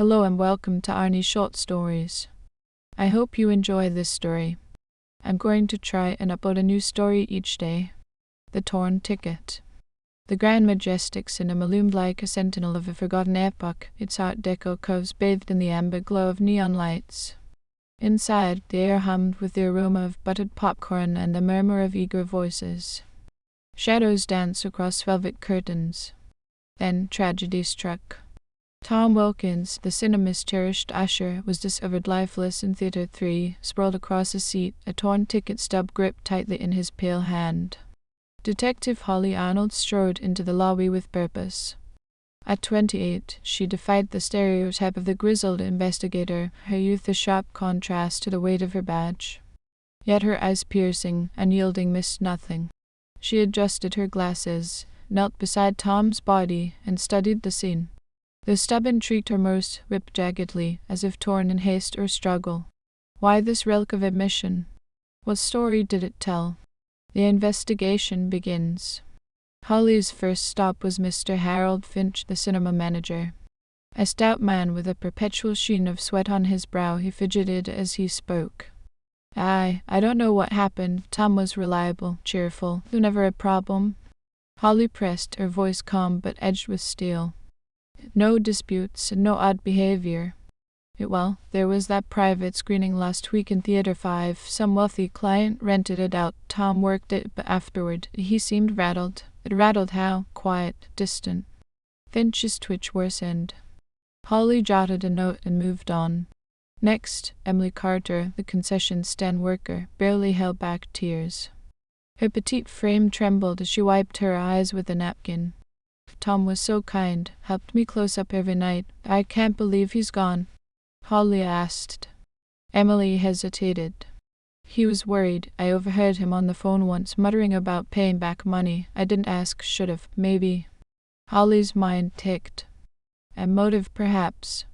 Hello and welcome to Arnie's Short Stories. I hope you enjoy this story. I'm going to try and upload a new story each day. The Torn Ticket. The grand majestic cinema loomed like a sentinel of a forgotten epoch, its Art Deco curves bathed in the amber glow of neon lights. Inside, the air hummed with the aroma of buttered popcorn and the murmur of eager voices. Shadows danced across velvet curtains. Then tragedy struck. Tom Wilkins, the cinema's cherished usher, was discovered lifeless in Theatre 3, sprawled across a seat, a torn ticket stub gripped tightly in his pale hand. Detective Holly Arnold strode into the lobby with purpose. At 28, she defied the stereotype of the grizzled investigator, her youth a sharp contrast to the weight of her badge. Yet her eyes piercing, unyielding, missed nothing. She adjusted her glasses, knelt beside Tom's body, and studied the scene. The stub intrigued her most, ripped jaggedly, as if torn in haste or struggle. Why this relic of admission? What story did it tell? The investigation begins. Holly's first stop was Mr. Harold Finch, the cinema manager. A stout man with a perpetual sheen of sweat on his brow, he fidgeted as he spoke. I don't know what happened. Tom was reliable, cheerful, never a problem. Holly pressed, her voice calm but edged with steel. No disputes, no odd behavior. Well, there was that private screening last week in Theatre 5. Some wealthy client rented it out. Tom worked it, but afterward, he seemed rattled. It rattled how? Quiet, distant. Finch's twitch worsened. Holly jotted a note and moved on. Next, Emily Carter, the concession stand worker, barely held back tears. Her petite frame trembled as she wiped her eyes with a napkin. Tom was so kind, helped me close up every night. I can't believe he's gone. Holly asked. Emily hesitated. He was worried. I overheard him on the phone once muttering about paying back money. I didn't ask, should've, maybe. Holly's mind ticked. A motive, perhaps.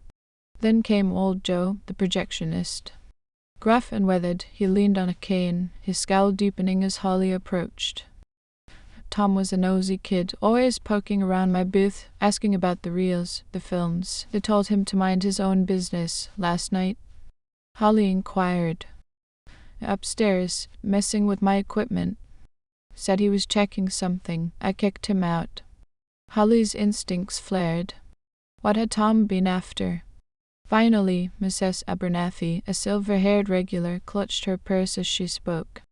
Then came old Joe, the projectionist. Gruff and weathered, he leaned on a cane, his scowl deepening as Holly approached. Tom was a nosy kid, always poking around my booth, asking about the reels, the films. They told him to mind his own business last night. Holly inquired. Upstairs, messing with my equipment. Said he was checking something. I kicked him out. Holly's instincts flared. What had Tom been after? Finally, Mrs. Abernathy, a silver-haired regular, clutched her purse as she spoke.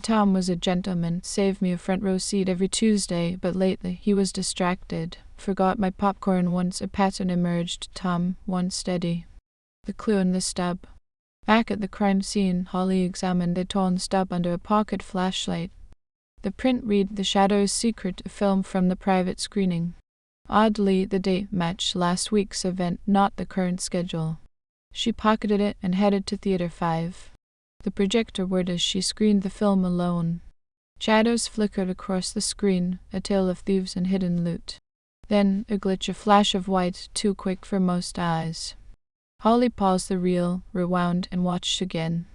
Tom was a gentleman, saved me a front row seat every Tuesday, but lately he was distracted. Forgot my popcorn once a pattern emerged. Tom, once steady. The clue in the stub. Back at the crime scene, Holly examined the torn stub under a pocket flashlight. The print read The Shadow's Secret, a film from the private screening. Oddly, the date matched last week's event, not the current schedule. She pocketed it and headed to Theatre 5. The projector whirred as she screened the film alone. Shadows flickered across the screen, a tale of thieves and hidden loot. Then a glitch, a flash of white, too quick for most eyes. Holly paused the reel, rewound, and watched again.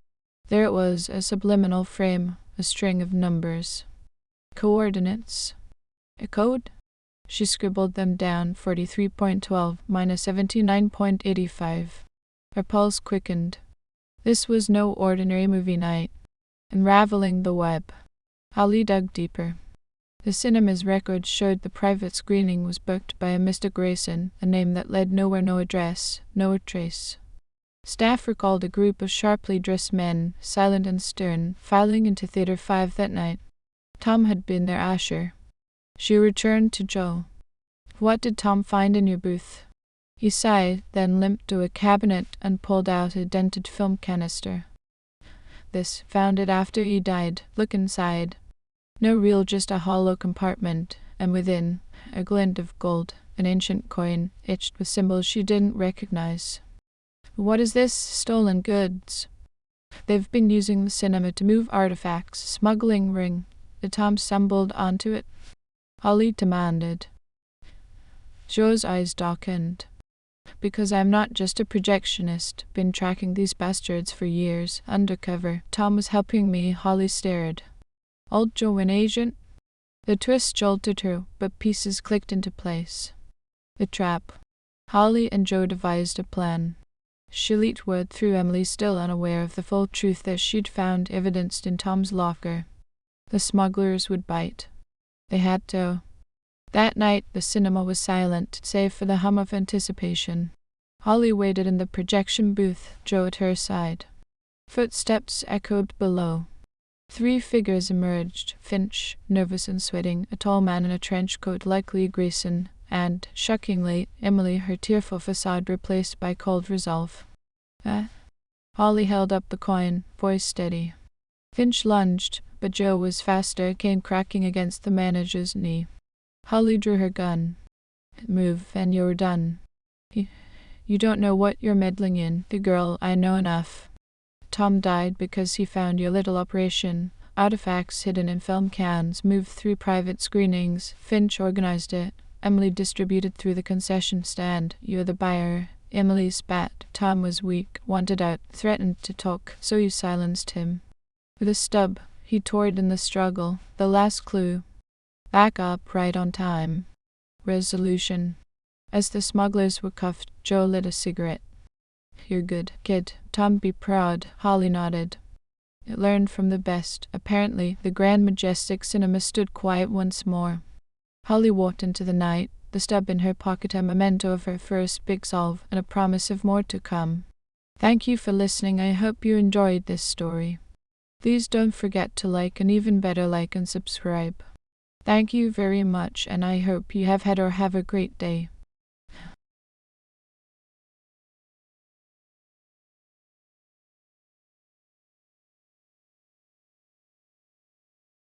There it was, a subliminal frame, a string of numbers. Coordinates. A code? She scribbled them down, 43.12 minus 79.85. Her pulse quickened. This was no ordinary movie night. Unraveling the web. Holly dug deeper. The cinema's records showed the private screening was booked by a Mr. Grayson, a name that led nowhere, no address, no trace. Staff recalled a group of sharply dressed men, silent and stern, filing into Theatre 5 that night. Tom had been their usher. She returned to Joe. What did Tom find in your booth? He sighed, then limped to a cabinet and pulled out a dented film canister. This, found it after he died. Look inside. No reel, just a hollow compartment, and within, a glint of gold, an ancient coin, etched with symbols she didn't recognize. What is this? Stolen goods. They've been using the cinema to move artifacts. Smuggling ring. The Tom stumbled onto it. Holly demanded. Joe's eyes darkened. Because I'm not just a projectionist, been tracking these bastards for years, undercover. Tom was helping me. Holly stared. Old Joe an agent? The twist jolted her, but pieces clicked into place. The trap. Holly and Joe devised a plan. She'll leak word through Emily, still unaware of the full truth that she'd found evidenced in Tom's locker. The smugglers would bite. They had to. That night the cinema was silent, save for the hum of anticipation. Holly waited in the projection booth, Joe at her side. Footsteps echoed below. 3 figures emerged, Finch, nervous and sweating, a tall man in a trench coat, likely Grayson, and, shockingly, Emily, her tearful facade replaced by cold resolve. Holly held up the coin, voice steady. Finch lunged, but Joe was faster, came cracking against the manager's knee. Holly drew her gun. Move, and you're done. You don't know what you're meddling in. The girl, I know enough. Tom died because he found your little operation. Artifacts hidden in film cans moved through private screenings. Finch organized it. Emily distributed through the concession stand. You're the buyer. Emily spat. Tom was weak, wanted out, threatened to talk, so you silenced him. With a stub, he tore it in the struggle. The last clue. Back up, right on time. Resolution. As the smugglers were cuffed, Joe lit a cigarette. You're good, kid. Tom be proud. Holly nodded. It learned from the best. Apparently, the grand majestic cinema stood quiet once more. Holly walked into the night, the stub in her pocket a memento of her first big solve and a promise of more to come. Thank you for listening. I hope you enjoyed this story. Please don't forget to like, and even better, like and subscribe. Thank you very much, and I hope you have had or have a great day.